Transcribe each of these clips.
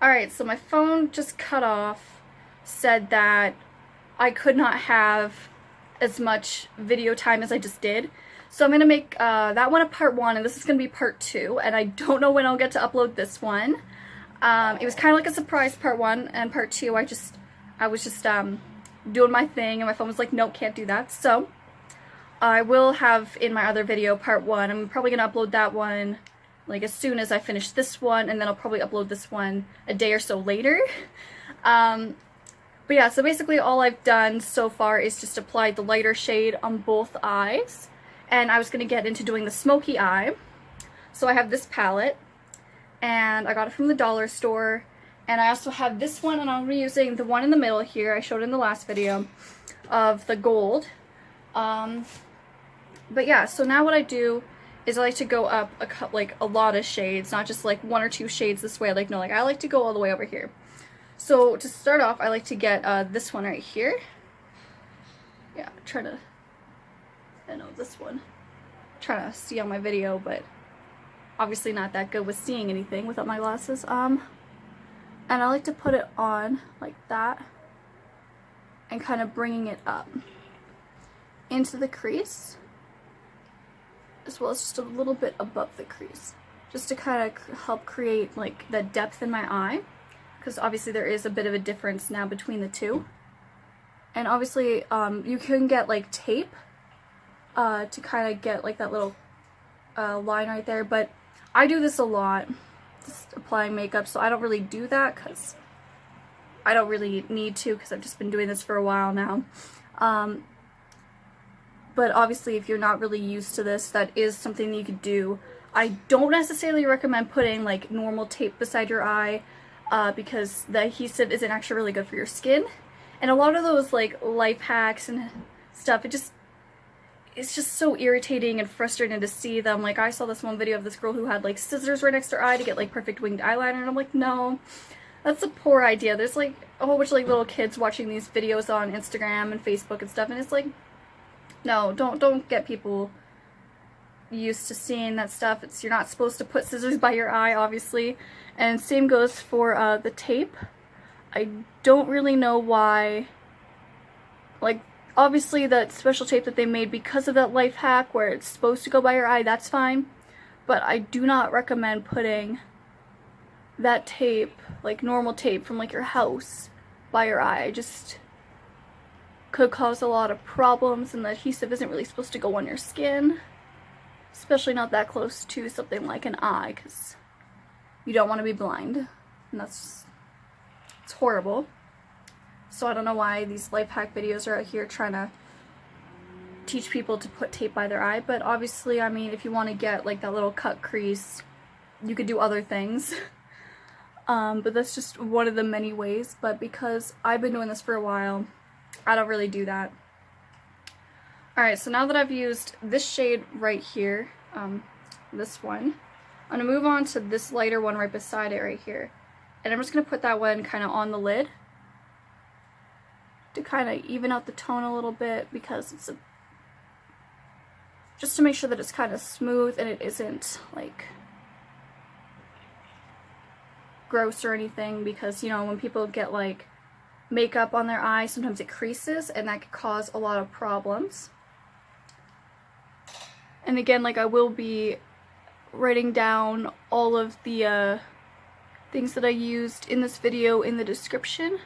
Alright, so my phone just cut off, said that I could not have as much video time as I just did. So I'm going to make that one a part 1, and this is going to be part 2, and I don't know when I'll get to upload this one. It was kind of like a surprise part 1, and part 2 I was just doing my thing, and my phone was like, nope, can't do that. So I will have in my other video part 1. I'm probably going to upload that one like as soon as I finish this one, and then I'll probably upload this one a day or so later. But yeah, so basically all I've done so far is just applied the lighter shade on both eyes, and I was going to get into doing the smoky eye. So I have this palette, and I got it from the dollar store, and I also have this one, and I'll be using the one in the middle here I showed in the last video of the gold. But yeah, so now what I do is I like to go up a lot of shades, not just like 1 or 2 shades this way. Like, no, like I like to go all the way over here. So to start off, I like to get this one right here. Yeah, I know this one. Trying to see on my video, but obviously not that good with seeing anything without my glasses. And I like to put it on like that and kind of bringing it up into the crease, as well as just a little bit above the crease, just to kind of help create like the depth in my eye, because obviously there is a bit of a difference now between the two. And obviously you can get like tape to kind of get like that little line right there, but I do this a lot, just applying makeup, so I don't really do that because I don't really need to, because I've just been doing this for a while now. But obviously if you're not really used to this, that is something that you could do. I don't necessarily recommend putting like normal tape beside your eye because the adhesive isn't actually really good for your skin. And a lot of those like life hacks and stuff, it's just so irritating and frustrating to see them. Like, I saw this one video of this girl who had like scissors right next to her eye to get like perfect winged eyeliner, and I'm like, no, that's a poor idea. There's like a whole bunch of like little kids watching these videos on Instagram and Facebook and stuff, and it's like, no, don't get people used to seeing that stuff. You're not supposed to put scissors by your eye, obviously. And same goes for the tape. I don't really know why. Like, obviously that special tape that they made because of that life hack where it's supposed to go by your eye, that's fine. But I do not recommend putting that tape, like normal tape from like your house, by your eye. Just could cause a lot of problems, and the adhesive isn't really supposed to go on your skin, especially not that close to something like an eye, because you don't want to be blind, and it's horrible. So I don't know why these life hack videos are out here trying to teach people to put tape by their eye, but obviously, I mean, if you want to get like that little cut crease, you could do other things. But that's just one of the many ways. But because I've been doing this for a while, I don't really do that. Alright, so now that I've used this shade right here, this one, I'm going to move on to this lighter one right beside it right here. And I'm just going to put that one kind of on the lid to kind of even out the tone a little bit, because it's just to make sure that it's kind of smooth and it isn't like gross or anything, because, you know, when people get like makeup on their eye, sometimes it creases, and that could cause a lot of problems. And again, like, I will be writing down all of the things that I used in this video in the description,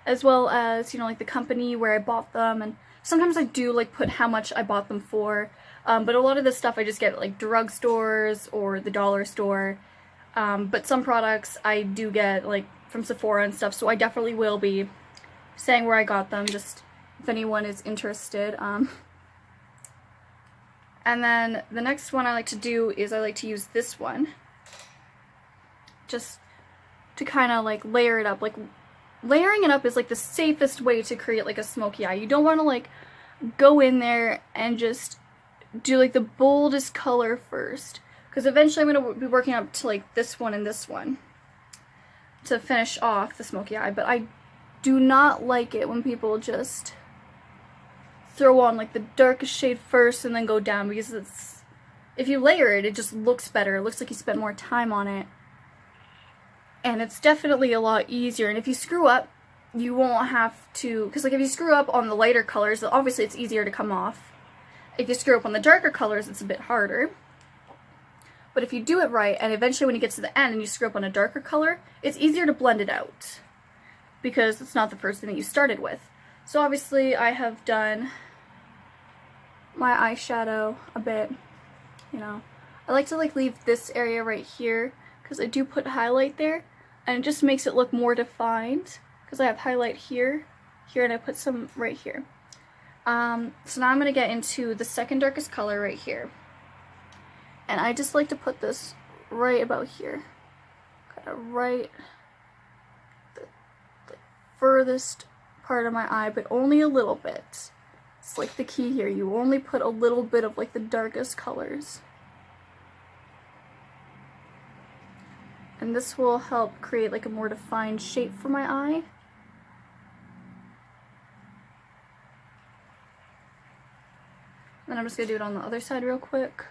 as well as, you know, like the company where I bought them, and sometimes I do like put how much I bought them for, but a lot of this stuff I just get at like drugstores or the dollar store, but some products I do get like from Sephora and stuff, so I definitely will be saying where I got them, just if anyone is interested. And then the next one I like to do is I like to use this one just to kind of like layer it up. Like, layering it up is like the safest way to create like a smoky eye. You don't want to like go in there and just do like the boldest color first, because eventually I'm going to be working up to like this one and this one to finish off the smoky eye. But I do not like it when people just throw on like the darkest shade first and then go down, because it's, if you layer it, it just looks better. It looks like you spent more time on it. and it's definitely a lot easier. And if you screw up, you won't have to, because like if you screw up on the lighter colors, obviously it's easier to come off. If you screw up on the darker colors, it's a bit harder. But if you do it right, and eventually when you get to the end and you screw up on a darker color, it's easier to blend it out, because it's not the first thing that you started with. So obviously I have done my eyeshadow a bit, you know. I like to like leave this area right here, because I do put highlight there, and it just makes it look more defined, because I have highlight here, and I put some right here. So now I'm going to get into the second darkest color right here. And I just like to put this right about here. Kind of right the furthest part of my eye, but only a little bit. It's like the key here. You only put a little bit of like the darkest colors. And this will help create like a more defined shape for my eye. And I'm just going to do it on the other side real quick.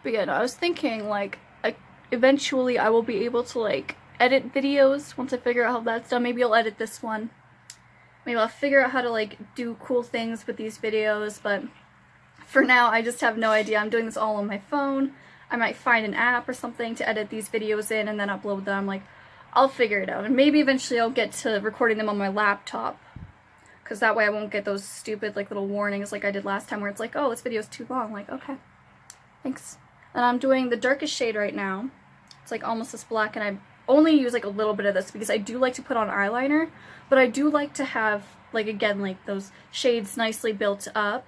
But yeah, no, I was thinking like eventually I will be able to like edit videos once I figure out how that's done. Maybe I'll edit this one. Maybe I'll figure out how to like do cool things with these videos, but for now I just have no idea. I'm doing this all on my phone. I might find an app or something to edit these videos in and then upload them. Like, I'll figure it out. And maybe eventually I'll get to recording them on my laptop, because that way I won't get those stupid like little warnings like I did last time where it's like, oh, this video's too long. Like, okay, thanks. And I'm doing the darkest shade right now. It's like almost this black, and I only use like a little bit of this because I do like to put on eyeliner, but I do like to have like, again, like those shades nicely built up.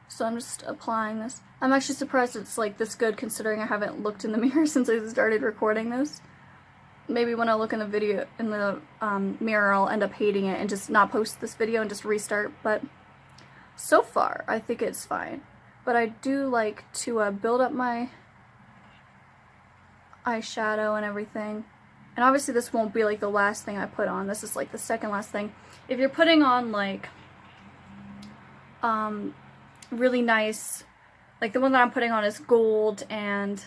So I'm just applying this. I'm actually surprised it's like this good considering I haven't looked in the mirror since I started recording this. Maybe when I look in the video, in the mirror, I'll end up hating it and just not post this video and just restart, but so far I think it's fine. But I do like to build up my eyeshadow and everything. And obviously this won't be like the last thing I put on. This is like the second last thing. If you're putting on like really nice, like the one that I'm putting on is gold and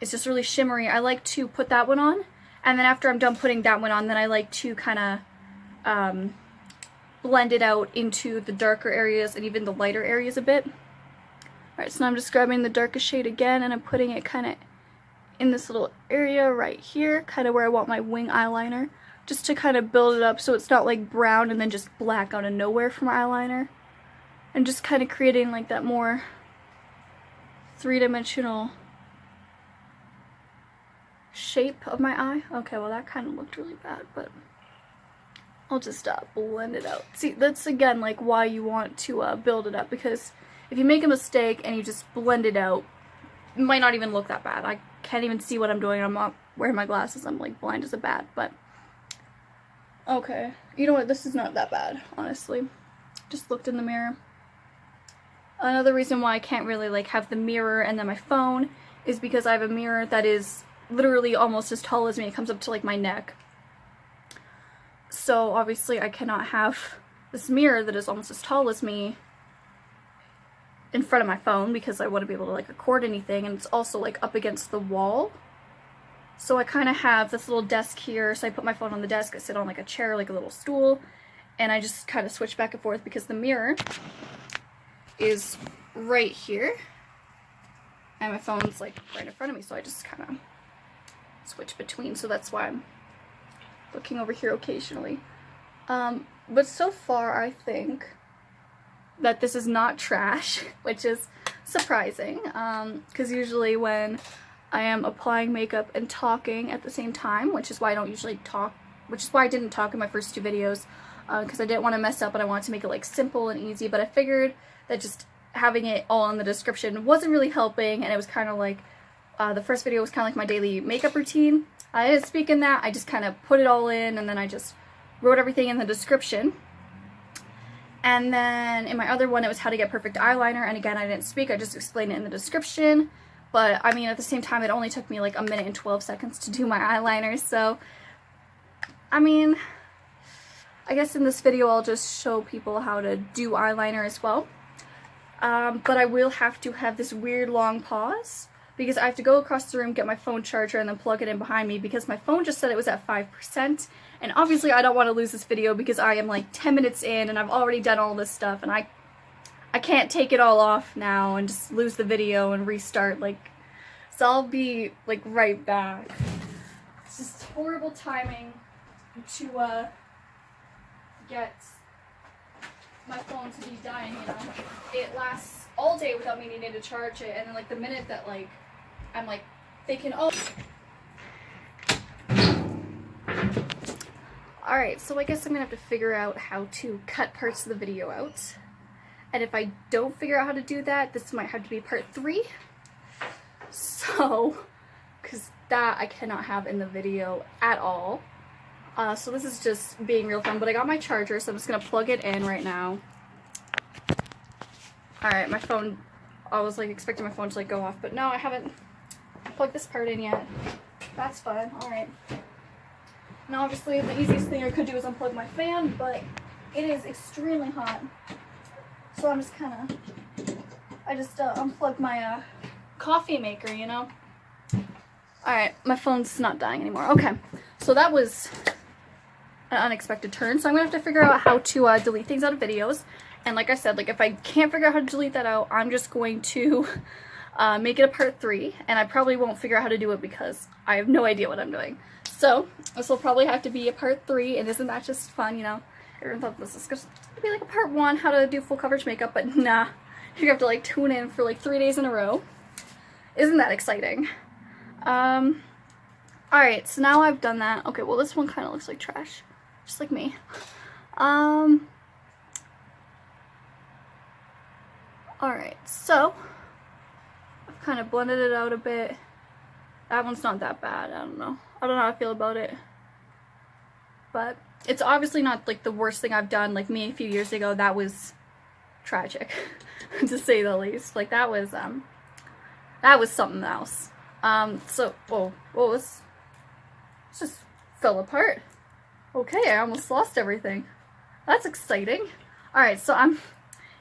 it's just really shimmery, I like to put that one on. And then after I'm done putting that one on, then I like to kind of blend it out into the darker areas and even the lighter areas a bit. Alright, so now I'm just grabbing the darkest shade again and I'm putting it kind of in this little area right here, kind of where I want my wing eyeliner, just to kind of build it up so it's not like brown and then just black out of nowhere for my eyeliner. And just kind of creating like that more three-dimensional shape of my eye. Okay, well that kind of looked really bad, but I'll just blend it out. See, that's again like why you want to build it up, because if you make a mistake and you just blend it out, it might not even look that bad. I can't even see what I'm doing. I'm not wearing my glasses. I'm like blind as a bat, but okay. You know what? This is not that bad, honestly. Just looked in the mirror. Another reason why I can't really like have the mirror and then my phone is because I have a mirror that is literally almost as tall as me. It comes up to like my neck. So obviously I cannot have this mirror that is almost as tall as me in front of my phone because I wouldn't be able to like record anything, and it's also like up against the wall. So I kind of have this little desk here, so I put my phone on the desk, I sit on like a chair, like a little stool, and I just kind of switch back and forth because the mirror is right here and my phone's like right in front of me, so I just kind of switch between, so that's why I'm looking over here occasionally. But so far I think that this is not trash, which is surprising, because usually when I am applying makeup and talking at the same time, which is why I don't usually talk, which is why I didn't talk in my first two videos, because I didn't want to mess up and I wanted to make it like simple and easy, but I figured that just having it all in the description wasn't really helping, and it was kind of like, the first video was kind of like my daily makeup routine. I didn't speak in that, I just kind of put it all in, and then I just wrote everything in the description. And then in my other one, it was how to get perfect eyeliner, and again, I didn't speak, I just explained it in the description. But I mean, at the same time, it only took me like 1 minute and 12 seconds to do my eyeliner, so I mean, I guess in this video I'll just show people how to do eyeliner as well. But I will have to have this weird long pause because I have to go across the room, get my phone charger, and then plug it in behind me because my phone just said it was at 5%. And obviously I don't want to lose this video because I am like 10 minutes in and I've already done all this stuff, and I can't take it all off now and just lose the video and restart, like, so I'll be like right back. It's just horrible timing to get my phone to be dying, you know. It lasts all day without me needing to charge it, and then like the minute that like I'm like thinking, oh. Alright, so I guess I'm gonna have to figure out how to cut parts of the video out. And if I don't figure out how to do that, this might have to be part 3. So, because that I cannot have in the video at all. So this is just being real fun, but I got my charger, so I'm just going to plug it in right now. Alright, my phone, I was like expecting my phone to like go off, but no, I haven't plugged this part in yet. That's fun. Alright. Now obviously the easiest thing I could do is unplug my fan, but it is extremely hot. So I'm just kind of, I just unplugged my coffee maker, you know? Alright, my phone's not dying anymore. Okay, so that was an unexpected turn, so I'm gonna have to figure out how to delete things out of videos. And like I said, like if I can't figure out how to delete that out, I'm just going to make it a part 3, and I probably won't figure out how to do it because I have no idea what I'm doing. So this will probably have to be a part 3, and isn't that just fun, you know? Everyone thought this was gonna be like a part 1, how to do full coverage makeup, but nah, you have to like tune in for like 3 days in a row. Isn't that exciting? Alright, so now I've done that. Okay, well this one kind of looks like trash. Just like me. Alright, so I've kind of blended it out a bit. That one's not that bad. I don't know how I feel about it. But it's obviously not like the worst thing I've done. Like me a few years ago, that was tragic, to say the least. Like that was something else. So, whoa, this just fell apart. Okay, I almost lost everything. That's exciting. Alright, so I'm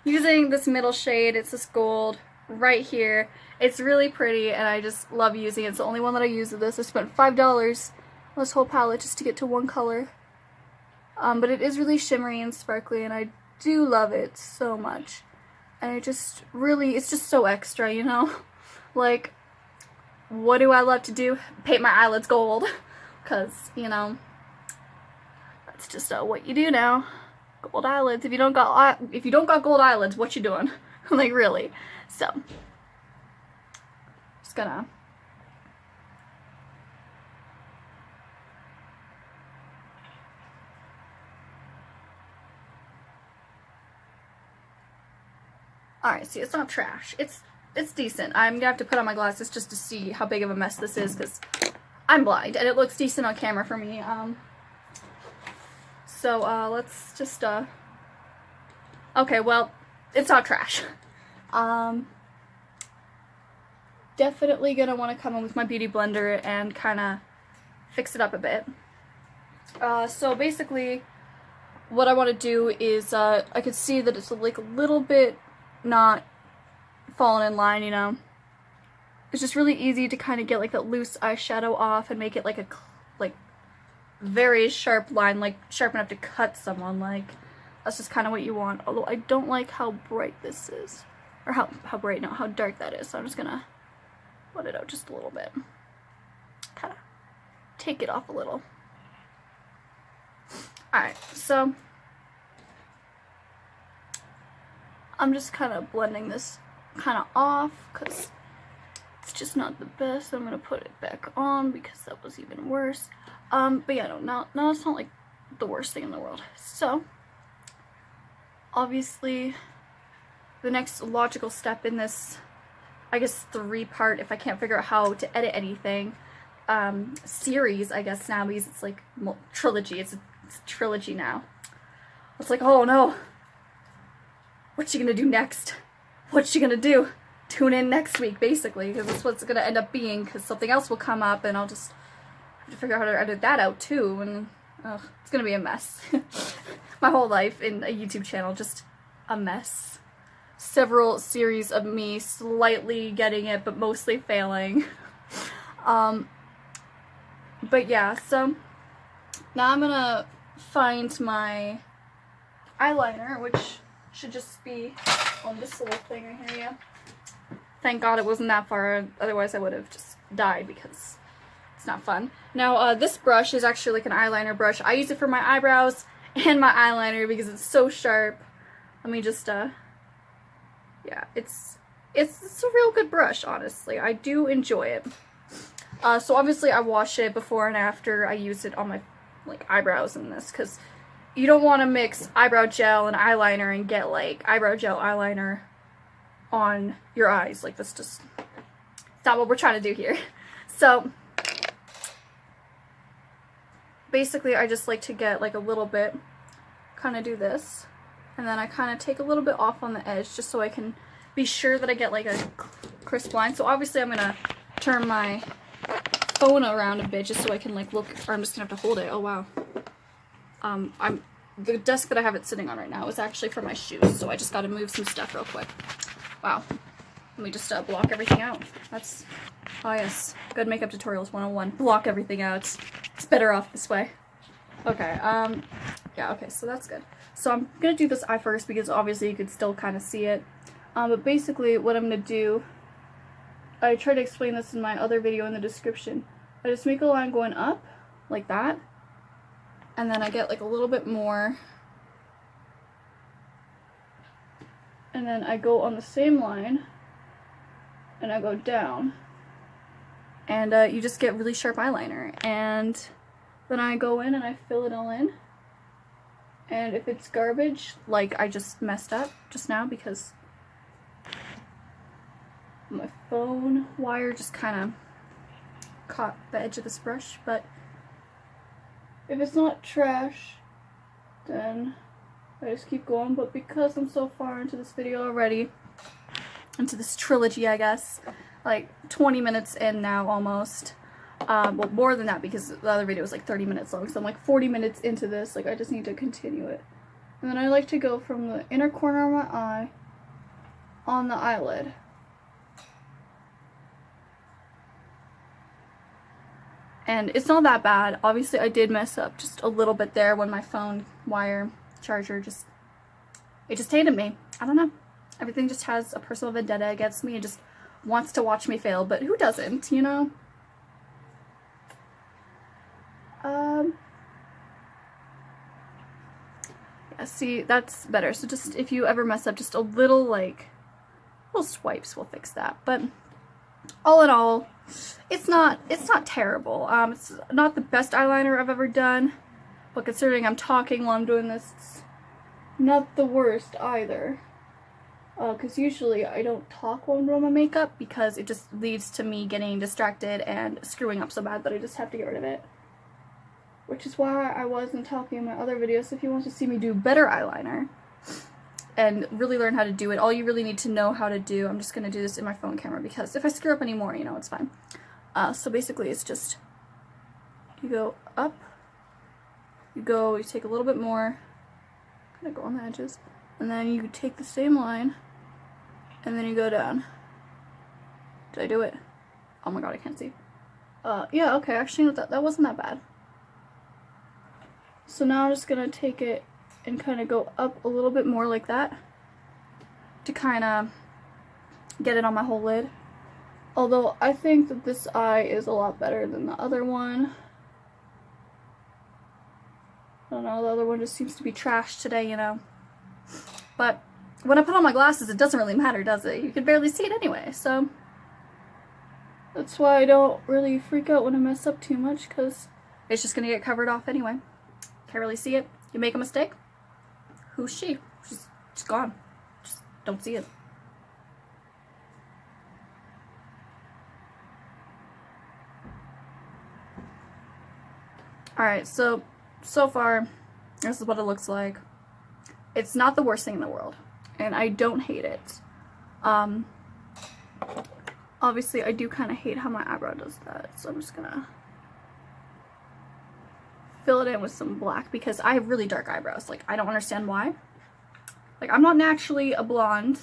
using this middle shade. It's this gold right here. It's really pretty, and I just love using it. It's the only one that I use of this. I spent $5 on this whole palette just to get to one color. But it is really shimmery and sparkly, and I do love it so much. And it just really, it's just so extra, you know? Like, what do I love to do? Paint my eyelids gold. Because, you know, that's just what you do now. Gold eyelids. If you don't got gold eyelids, what you doing? Like, really. So, just gonna alright, see, it's not trash. It's decent. I'm gonna have to put on my glasses just to see how big of a mess this is, because I'm blind, and it looks decent on camera for me. So, let's just, okay, well, it's not trash. Definitely gonna want to come in with my beauty blender and kind of fix it up a bit. So basically, what I want to do is, I could see that it's like a little bit not falling in line, you know. It's just really easy to kind of get like that loose eyeshadow off and make it like a very sharp line, like sharp enough to cut someone. Like, that's just kind of what you want. Although I don't like how bright this is, or how bright, no, how dark that is. So I'm just gonna blend it out just a little bit, kind of take it off a little. Alright, so I'm just kind of blending this kind of off because it's just not the best. I'm gonna put it back on because that was even worse. But yeah, no, it's not like the worst thing in the world. So obviously the next logical step in this, I guess, 3-part, if I can't figure out how to edit anything, series, I guess now, because it's like trilogy. It's a trilogy now. It's like, oh no, what's she gonna do next? What's she gonna do? Tune in next week, basically, because that's what's gonna end up being, because something else will come up, and I'll just have to figure out how to edit that out too, and it's gonna be a mess. My whole life in a YouTube channel, just a mess. several series of me slightly getting it, but mostly failing. But yeah, so now I'm gonna find my eyeliner, which should just be on this little thing right here, yeah. Thank God it wasn't that far, otherwise I would have just died because it's not fun. Now, this brush is actually like an eyeliner brush. I use it for my eyebrows and my eyeliner because it's so sharp. Let me just, yeah, it's a real good brush, honestly. I do enjoy it. So obviously I wash it before and after I use it on my, like, eyebrows in this, because you don't want to mix eyebrow gel and eyeliner and get, like, eyebrow gel eyeliner on your eyes. Like, that's just, it's not what we're trying to do here. So basically I just like to get like a little bit, kind of do this, and then I kind of take a little bit off on the edge just so I can be sure that I get like a crisp line. So obviously I'm gonna turn my phone around a bit just so I can like look, or I'm just gonna have to hold it. Oh wow. The desk that I have it sitting on right now is actually for my shoes, so I just gotta move some stuff real quick. Wow. Let me just block everything out. That's, oh yes, good makeup tutorials 101. Block everything out. It's better off this way. Okay, yeah, okay, so that's good. So I'm gonna do this eye first because obviously you could still kind of see it. But basically what I'm gonna do, I tried to explain this in my other video in the description. I just make a line going up, like that, and then I get like a little bit more, and then I go on the same line, and I go down, and you just get really sharp eyeliner. And then I go in and I fill it all in, and if it's garbage, like I just messed up just now because my phone wire just kind of caught the edge of this brush, but if it's not trash, then I just keep going. But because I'm so far into this video already, into this trilogy, I guess, like 20 minutes in now almost, well, more than that because the other video was like 30 minutes long, so I'm like 40 minutes into this, like I just need to continue it. And then I like to go from the inner corner of my eye on the eyelid. And it's not that bad. Obviously I did mess up just a little bit there when my phone wire charger just hated me. I don't know. Everything just has a personal vendetta against me and just wants to watch me fail, but who doesn't, you know? Yeah, see, that's better. So just, if you ever mess up, just a little, like, little swipes will fix that. But all in all, it's not terrible. It's not the best eyeliner I've ever done, but considering I'm talking while I'm doing this, it's not the worst either. Because usually I don't talk while I'm doing my makeup because it just leads to me getting distracted and screwing up so bad that I just have to get rid of it. Which is why I wasn't talking in my other videos. So if you want to see me do better eyeliner and really learn how to do it, all you really need to know how to do, I'm just going to do this in my phone camera because if I screw up anymore, you know, it's fine. So basically it's just, you go up, you take a little bit more, kind of go on the edges, and then you take the same line, and then you go down. Did I do it? Oh my god, I can't see. Yeah, okay, actually that wasn't that bad. So now I'm just gonna take it and kind of go up a little bit more like that to kind of get it on my whole lid. Although I think that this eye is a lot better than the other one. I don't know, the other one just seems to be trash today, you know. But when I put on my glasses, it doesn't really matter, does it? You can barely see it anyway, so that's why I don't really freak out when I mess up too much, because it's just gonna get covered off anyway. Can't really see it. You make a mistake, who's she? She's gone. Just don't see it. Alright, so far, this is what it looks like. It's not the worst thing in the world, and I don't hate it. Obviously, I do kind of hate how my eyebrow does that, so I'm just gonna fill it in with some black because I have really dark eyebrows. Like, I don't understand why. Like, I'm not naturally a blonde.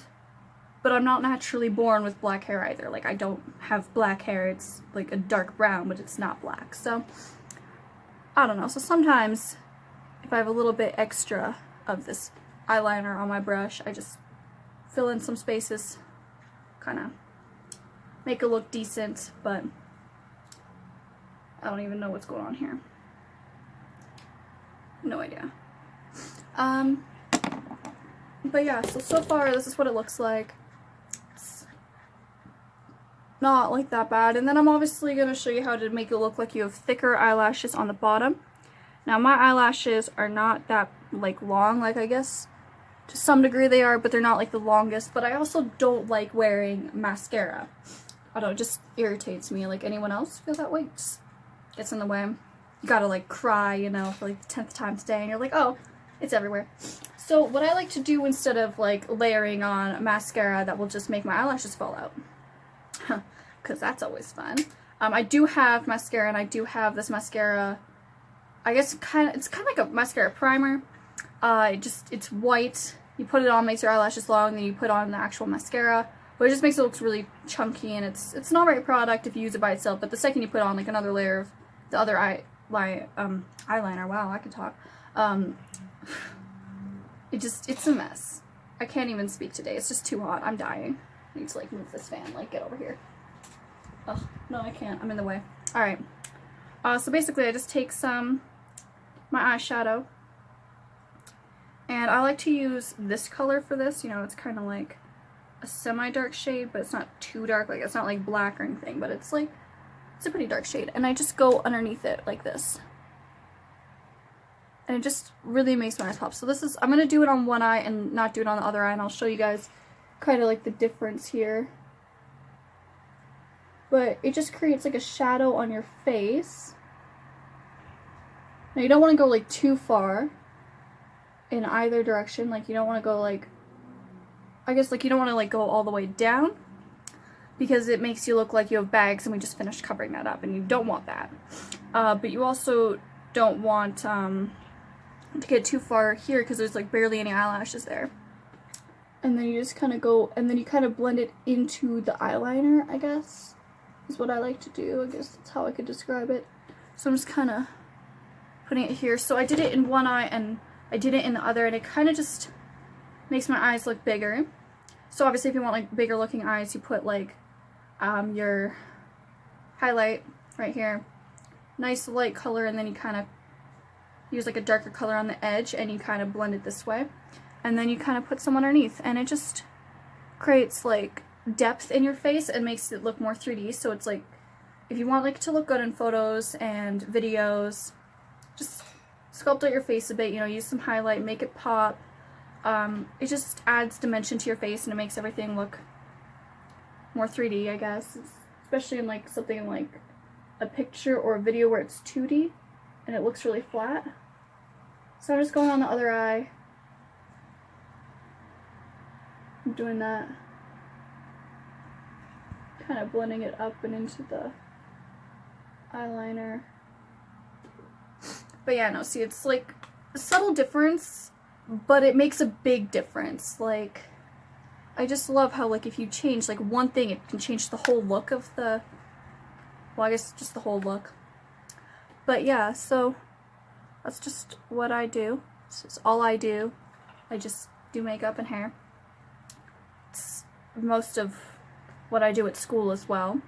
but I'm not naturally born with black hair either. Like, I don't have black hair. It's like a dark brown, but it's not black. So, I don't know. So sometimes, if I have a little bit extra of this eyeliner on my brush, I just fill in some spaces, kind of make it look decent, but I don't even know what's going on here. No idea. But yeah, so far this is what it looks like. It's not like that bad. And then I'm obviously going to show you how to make it look like you have thicker eyelashes on the bottom. Now my eyelashes are not that like long, like I guess to some degree they are, but they're not like the longest. But I also don't like wearing mascara. I don't know, it just irritates me. Like, anyone else feel that way? It just gets in the way. You gotta like cry, you know, for like the 10th time today, and you're like, oh, it's everywhere. So what I like to do instead of like layering on mascara that will just make my eyelashes fall out, because that's always fun. I do have mascara, and I do have this mascara. I guess it's kind of like a mascara primer. It's white. You put it on, makes your eyelashes long, then you put on the actual mascara. But it just makes it look really chunky, and it's not very product if you use it by itself. But the second you put on like another layer of the other eyeliner, wow, I can talk. It's a mess. I can't even speak today. It's just too hot. I'm dying. I need to like move this fan. Like, get over here. Oh no, I can't. I'm in the way. All right. So basically, I just take my eyeshadow, and I like to use this color for this. You know, it's kind of like a semi-dark shade, but it's not too dark. Like, it's not like black or anything, but it's like, it's a pretty dark shade. And I just go underneath it like this. And it just really makes my eyes pop. So this is, I'm going to do it on one eye and not do it on the other eye, and I'll show you guys kind of like the difference here. But it just creates like a shadow on your face. Now you don't want to go like too far in either direction. Like, you don't want to go like, I guess like you don't want to like go all the way down, because it makes you look like you have bags, and we just finished covering that up, and you don't want that. But you also don't want to get too far here, because there's like barely any eyelashes there. And then you just kind of go, and then you kind of blend it into the eyeliner, I guess, is what I like to do. I guess that's how I could describe it. So I'm just kind of putting it here. So I did it in one eye, and I did it in the other, and it kind of just makes my eyes look bigger. So obviously if you want like bigger looking eyes, you put like your highlight right here, nice light color, and then you kind of use like a darker color on the edge, and you kind of blend it this way, and then you kind of put some underneath, and it just creates like depth in your face and makes it look more 3D. So it's like, if you want like to look good in photos and videos, just sculpt out your face a bit, you know, use some highlight, make it pop. It just adds dimension to your face, and it makes everything look more 3D, I guess. Especially in like something like a picture or a video where it's 2D and it looks really flat. So I'm just going on the other eye. I'm doing that. Kind of blending it up and into the eyeliner. But yeah, no, see, it's like a subtle difference, but it makes a big difference. Like, I just love how, like, if you change like one thing, it can change the whole look of the, well, I guess just the whole look. But yeah, so that's just what I do. This is all I do. I just do makeup and hair. It's most of what I do at school as well.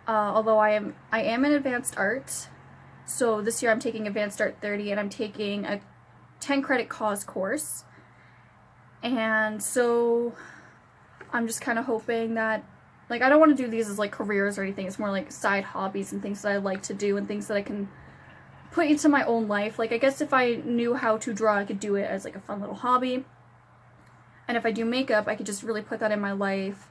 Although I am in advanced art. So this year I'm taking Advanced Art 30, and I'm taking a 10 credit cause course. And so I'm just kind of hoping that, like, I don't want to do these as like careers or anything. It's more like side hobbies and things that I like to do, and things that I can put into my own life. Like, I guess if I knew how to draw, I could do it as like a fun little hobby. And if I do makeup, I could just really put that in my life.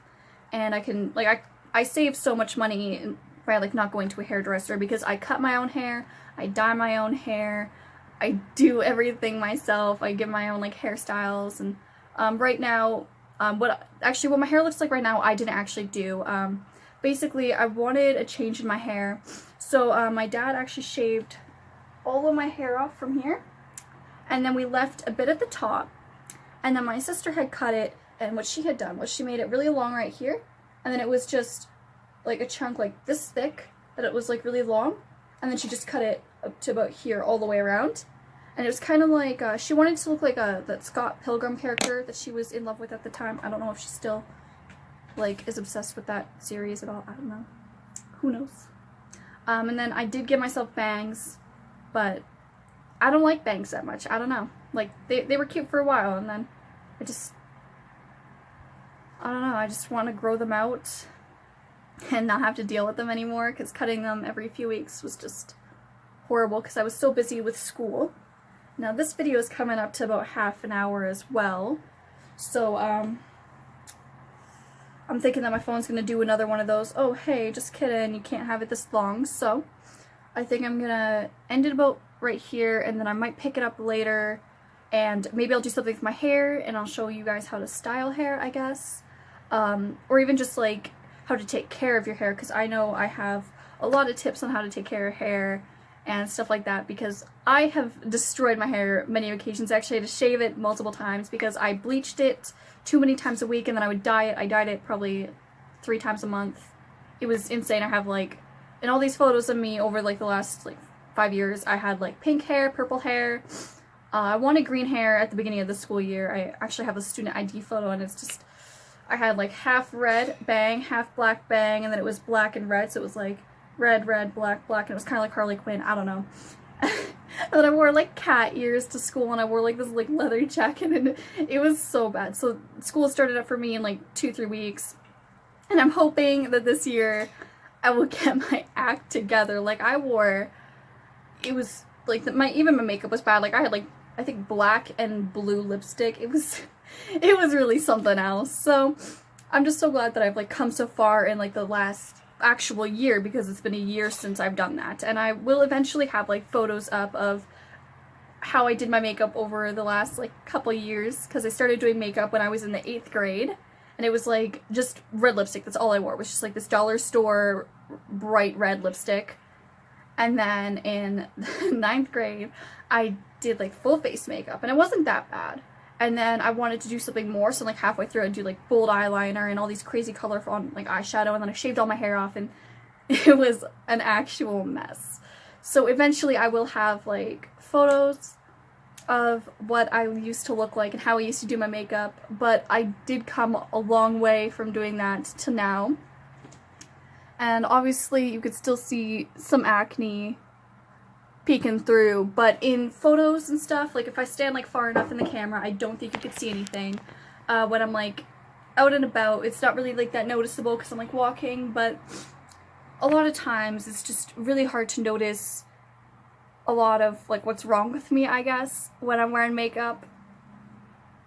And I can, like, I save so much money by like not going to a hairdresser, because I cut my own hair, I dye my own hair, I do everything myself. I give my own like hairstyles. And right now, what my hair looks like right now, I didn't actually do. Basically, I wanted a change in my hair, so my dad actually shaved all of my hair off from here, and then we left a bit at the top, and then my sister had cut it And what she had done was she made it really long right here, and then it was just like a chunk like this thick that it was like really long, and then she just cut it up to about here all the way around. And it was kind of like, she wanted to look like that Scott Pilgrim character that she was in love with at the time. I don't know if she still, like, is obsessed with that series at all. I don't know. Who knows? And then I did give myself bangs, but I don't like bangs that much. I don't know. Like, they were cute for a while, and then I don't know, I just want to grow them out and not have to deal with them anymore, because cutting them every few weeks was just horrible because I was so busy with school. Now this video is coming up to about half an hour as well, so I'm thinking that my phone's going to do another one of those, oh hey, just kidding, you can't have it this long. So I think I'm going to end it about right here, and then I might pick it up later, and maybe I'll do something with my hair, and I'll show you guys how to style hair, I guess. Or even just like how to take care of your hair, because I know I have a lot of tips on how to take care of hair and stuff like that, because I have destroyed my hair many occasions. Actually, I had to shave it multiple times because I bleached it too many times a week, and then I would dye it. I dyed it probably 3 times a month. It was insane. I have like, in all these photos of me over like the last like 5 years, I had like pink hair, purple hair. I wanted green hair at the beginning of the school year. I actually have a student ID photo, and it's just, I had like half red bang, half black bang, and then it was black and red, so it was like red, red, black, black, and it was kind of like Harley Quinn, I don't know. And then I wore like cat ears to school, and I wore like this like leather jacket, and it was so bad. So school started up for me in like 2-3 weeks, and I'm hoping that this year I will get my act together. Like I wore, it was like even my makeup was bad. Like I had like, I think black and blue lipstick. It was really something else. So I'm just so glad that I've like come so far in like the last actual year, because it's been a year since I've done that. And I will eventually have like photos up of how I did my makeup over the last like couple years, because I started doing makeup when I was in the 8th grade, and it was like just red lipstick. That's all I wore, was just like this dollar store bright red lipstick. And then in 9th grade I did like full face makeup, and it wasn't that bad. And then I wanted to do something more, so like halfway through I'd do like bold eyeliner and all these crazy colorful on like eyeshadow, and then I shaved all my hair off, and it was an actual mess. So eventually I will have like photos of what I used to look like and how I used to do my makeup, but I did come a long way from doing that to now. And obviously you could still see some acne peeking through, but in photos and stuff, like if I stand like far enough in the camera, I don't think you could see anything. When I'm like out and about, it's not really like that noticeable because I'm like walking, but a lot of times it's just really hard to notice a lot of like what's wrong with me, I guess, when I'm wearing makeup.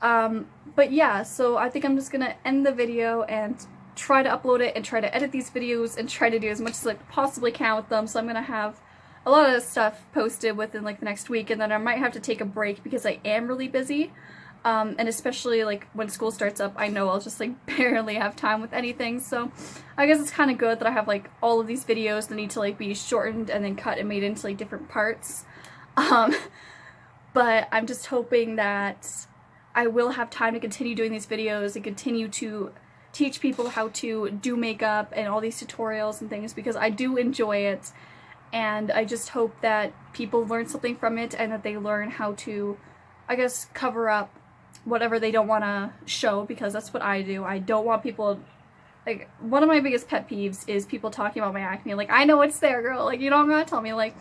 But yeah, so I think I'm just gonna end the video and try to upload it and try to edit these videos and try to do as much as I possibly can with them. So I'm gonna have a lot of stuff posted within like the next week, and then I might have to take a break because I am really busy, and especially like when school starts up, I know I'll just like barely have time with anything. So I guess it's kind of good that I have like all of these videos that need to like be shortened and then cut and made into like different parts. But I'm just hoping that I will have time to continue doing these videos and continue to teach people how to do makeup and all these tutorials and things, because I do enjoy it. And I just hope that people learn something from it, and that they learn how to, I guess, cover up whatever they don't want to show, because that's what I do. I don't want people, like, one of my biggest pet peeves is people talking about my acne. Like, I know it's there, girl. Like, you don't gotta tell me. Like,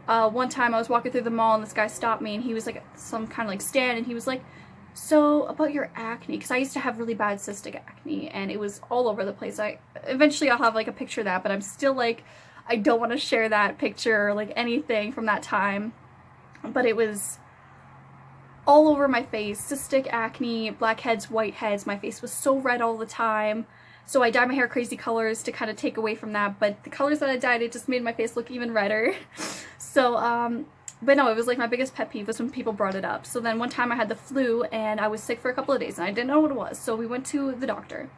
one time I was walking through the mall, and this guy stopped me, and he was like some kind of like stand, and he was like, so about your acne, because I used to have really bad cystic acne, and it was all over the place. Eventually I'll have like a picture of that, but I'm still like, I don't want to share that picture or like anything from that time. But it was all over my face, cystic acne, blackheads, whiteheads. My face was so red all the time. So I dyed my hair crazy colors to kind of take away from that, but the colors that I dyed, it just made my face look even redder. So but no, it was like my biggest pet peeve was when people brought it up. So then one time I had the flu, and I was sick for a couple of days, and I didn't know what it was. So we went to the doctor.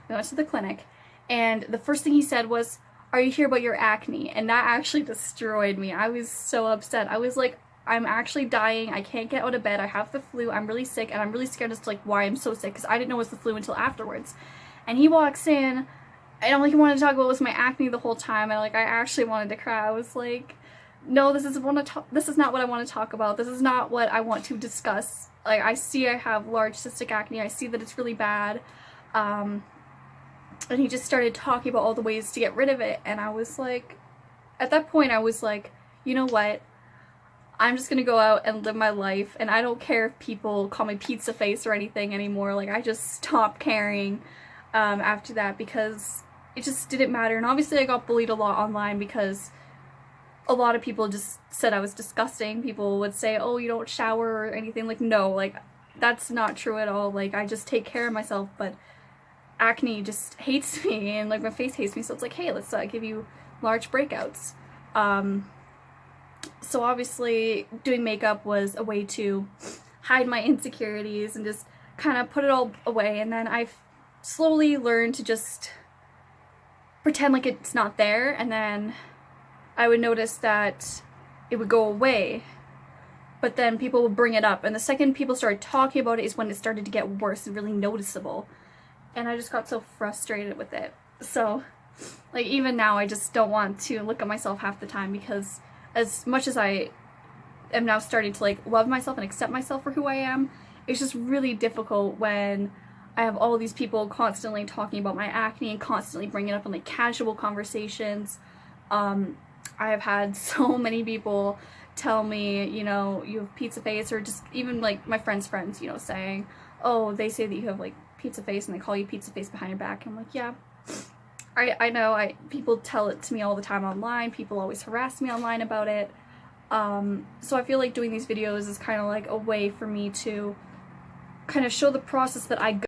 We went to the clinic, and the first thing he said was, "Are you here about your acne?" And that actually destroyed me. I was so upset. I was like, I'm actually dying. I can't get out of bed. I have the flu. I'm really sick, and I'm really scared as to like why I'm so sick, because I didn't know it was the flu until afterwards. And he walks in, and all he wanted to talk about was my acne the whole time, and like I actually wanted to cry. I was like, no, this is not what I want to talk about. This is not what I want to discuss. Like, I see I have large cystic acne. I see that it's really bad. And he just started talking about all the ways to get rid of it, and I was like, at that point I was like, you know what? I'm just gonna go out and live my life, and I don't care if people call me pizza face or anything anymore. Like, I just stopped caring after that, because it just didn't matter. And obviously I got bullied a lot online because a lot of people just said I was disgusting. People would say, oh, you don't shower or anything. Like, no, like, that's not true at all. Like, I just take care of myself, but acne just hates me, and like my face hates me, so it's like, hey, let's give you large breakouts. So obviously doing makeup was a way to hide my insecurities and just kind of put it all away, and then I've slowly learned to just pretend like it's not there, and then I would notice that it would go away, but then people would bring it up, and the second people started talking about it is when it started to get worse and really noticeable, and I just got so frustrated with it. So like, even now I just don't want to look at myself half the time, because as much as I am now starting to like love myself and accept myself for who I am, it's just really difficult when I have all these people constantly talking about my acne and constantly bringing it up in like casual conversations. I have had so many people tell me, you know, you have pizza face, or just even like my friends' friends, you know, saying, oh, they say that you have like pizza face, and they call you pizza face behind your back. I'm like, yeah, I know, people tell it to me all the time online. People always harass me online about it. So I feel like doing these videos is kind of like a way for me to kind of show the process that I go